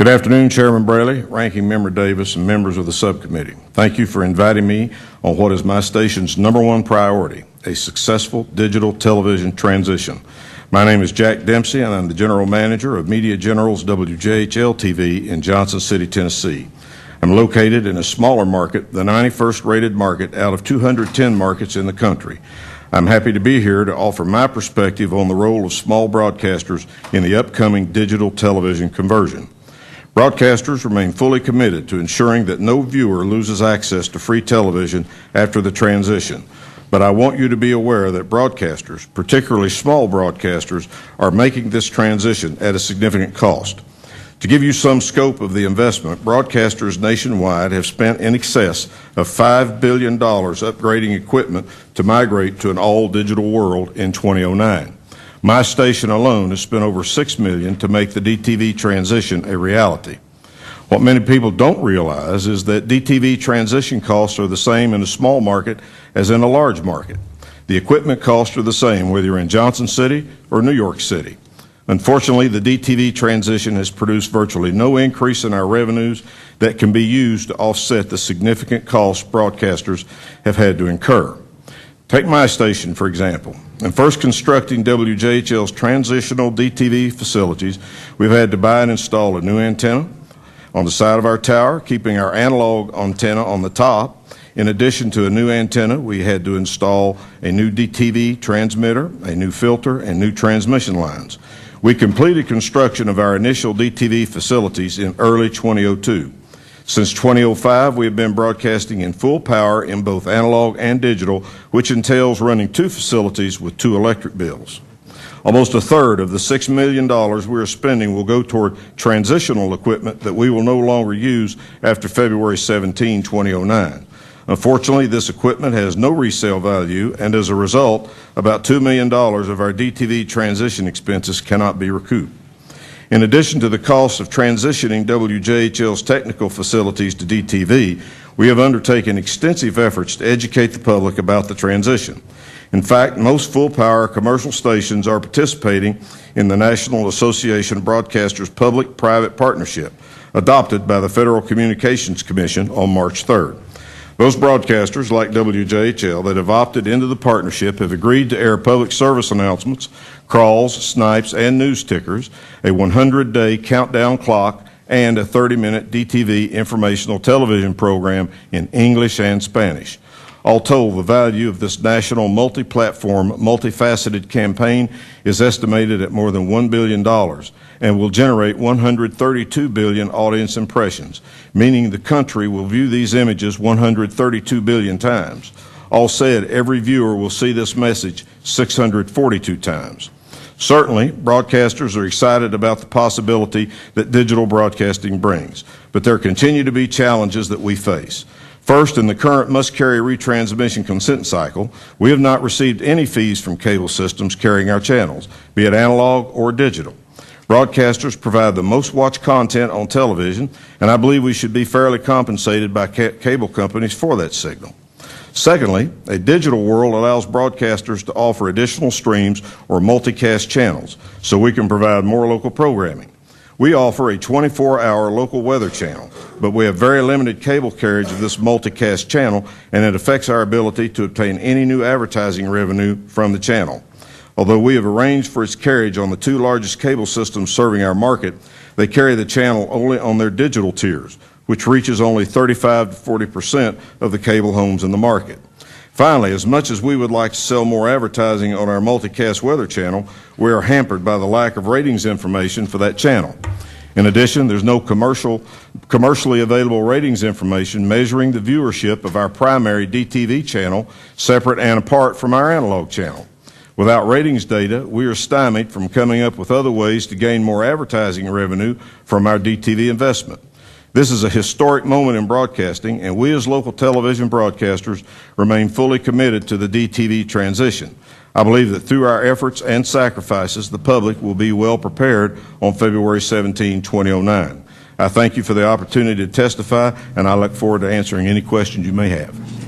Good afternoon, Chairman Braley, Ranking Member Davis, and members of the subcommittee. Thank you for inviting me on what is my station's #1 priority, a successful digital television transition. My name is Jack Dempsey, and I'm the General Manager of Media General's WJHL-TV in Johnson City, Tennessee. I'm located in a smaller market, the 91st rated market out of 210 markets in the country. I'm happy to be here to offer my perspective on the role of small broadcasters in the upcoming digital television conversion. Broadcasters remain fully committed to ensuring that no viewer loses access to free television after the transition. But I want you to be aware that broadcasters, particularly small broadcasters, are making this transition at a significant cost. To give you some scope of the investment, broadcasters nationwide have spent in excess of $5 billion upgrading equipment to migrate to an all-digital world in 2009. My station alone has spent over $6 million to make the DTV transition a reality. What many people don't realize is that DTV transition costs are the same in a small market as in a large market. The equipment costs are the same whether you're in Johnson City or New York City. Unfortunately, the DTV transition has produced virtually no increase in our revenues that can be used to offset the significant costs broadcasters have had to incur. Take my station, for example. In first constructing WJHL's transitional DTV facilities, we've had to buy and install a new antenna on the side of our tower, keeping our analog antenna on the top. In addition to a new antenna, we had to install a new DTV transmitter, a new filter, and new transmission lines. We completed construction of our initial DTV facilities in early 2002. Since 2005, we have been broadcasting in full power in both analog and digital, which entails running 2 facilities with 2 electric bills. Almost a third of the $6 million we are spending will go toward transitional equipment that we will no longer use after February 17, 2009. Unfortunately, this equipment has no resale value, and as a result, about $2 million of our DTV transition expenses cannot be recouped. In addition to the cost of transitioning WJHL's technical facilities to DTV, we have undertaken extensive efforts to educate the public about the transition. In fact, most full-power commercial stations are participating in the National Association of Broadcasters Public-Private Partnership, adopted by the Federal Communications Commission on March 3rd. Those broadcasters, like WJHL, that have opted into the partnership have agreed to air public service announcements, crawls, snipes, and news tickers, a 100-day countdown clock, and a 30-minute DTV informational television program in English and Spanish. All told, the value of this national multi-platform, multifaceted campaign is estimated at more than $1 billion and will generate 132 billion audience impressions, meaning the country will view these images 132 billion times. All said, every viewer will see this message 642 times. Certainly, broadcasters are excited about the possibility that digital broadcasting brings, but there continue to be challenges that we face. First, in the current must-carry retransmission consent cycle, we have not received any fees from cable systems carrying our channels, be it analog or digital. Broadcasters provide the most watched content on television, and I believe we should be fairly compensated by cable companies for that signal. Secondly, a digital world allows broadcasters to offer additional streams or multicast channels, so we can provide more local programming. We offer a 24-hour local weather channel, but we have very limited cable carriage of this multicast channel, and it affects our ability to obtain any new advertising revenue from the channel. Although we have arranged for its carriage on the 2 largest cable systems serving our market, they carry the channel only on their digital tiers, which reaches only 35 to 40% of the cable homes in the market. Finally, as much as we would like to sell more advertising on our multicast weather channel, we are hampered by the lack of ratings information for that channel. In addition, there's no commercially available ratings information measuring the viewership of our primary DTV channel separate and apart from our analog channel. Without ratings data, we are stymied from coming up with other ways to gain more advertising revenue from our DTV investment. This is a historic moment in broadcasting, and we as local television broadcasters remain fully committed to the DTV transition. I believe that through our efforts and sacrifices, the public will be well prepared on February 17, 2009. I thank you for the opportunity to testify, and I look forward to answering any questions you may have.